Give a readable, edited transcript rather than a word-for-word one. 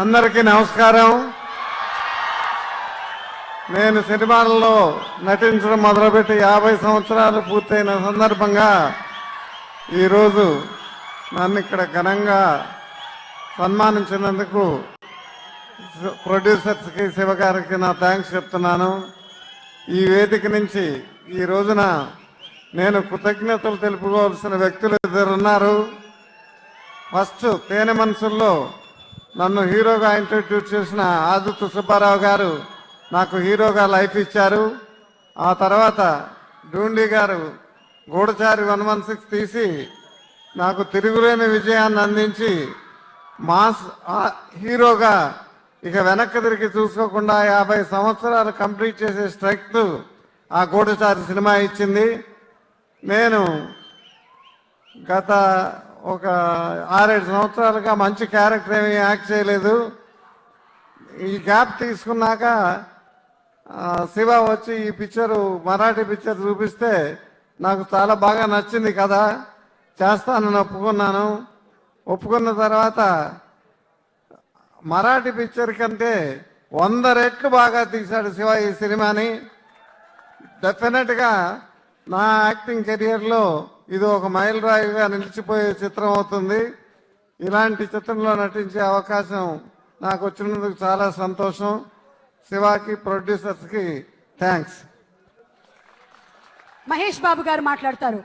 అందరికీ నమస్కారం. నేను సినిమాల్లో నటించడం మొదలుపెట్టి 50 సంవత్సరాలు పూర్తయిన సందర్భంగా ఈరోజు నన్ను ఇక్కడ ఘనంగా సన్మానించినందుకు ప్రొడ్యూసర్స్కి, శివగారికి నా థ్యాంక్స్ చెప్తున్నాను. ఈ వేదిక నుంచి ఈ రోజున నేను కృతజ్ఞతలు తెలుపుకోవాల్సిన వ్యక్తులు ఇద్దరున్నారు. ఫస్ట్ తేనె మనసుల్లో నన్ను హీరోగా ఇంట్రడ్యూస్ చేసిన ఆదిత్య సుబ్బారావు గారు నాకు హీరోగా లైఫ్ ఇచ్చారు. ఆ తర్వాత డూండి గారు గూఢచారి 116 తీసి నాకు తిరుగులేని విజయాన్ని అందించి మాస్ హీరోగా ఇక వెనక్కి తిరిగి చూసుకోకుండా 50 సంవత్సరాలు కంప్లీట్ చేసే స్ట్రెంగ్త్ ఆ గూఢచారి సినిమా ఇచ్చింది. నేను గత ఒక 6-7 సంవత్సరాలుగా మంచి క్యారెక్టర్ ఏమీ యాక్ట్ చేయలేదు. ఈ గ్యాప్ తీసుకున్నాక శివ వచ్చి ఈ పిక్చరు మరాఠీ పిక్చర్ చూపిస్తే నాకు చాలా బాగా నచ్చింది కదా, చేస్తానని ఒప్పుకున్నాను. ఒప్పుకున్న తర్వాత మరాఠీ పిక్చర్ కంటే 100 రెట్లు బాగా తీశాడు శివ ఈ సినిమాని. డెఫినెట్గా నా యాక్టింగ్ కెరియర్లో ఇది ఒక మైలురాయిగా నిలిచిపోయే చిత్రం అవుతుంది. ఇలాంటి చిత్రంలో నటించే అవకాశం నాకు వచ్చినందుకు చాలా సంతోషం. శివాకి, ప్రొడ్యూసర్స్కి థ్యాంక్స్. మహేష్ బాబు గారు మాట్లాడతారు.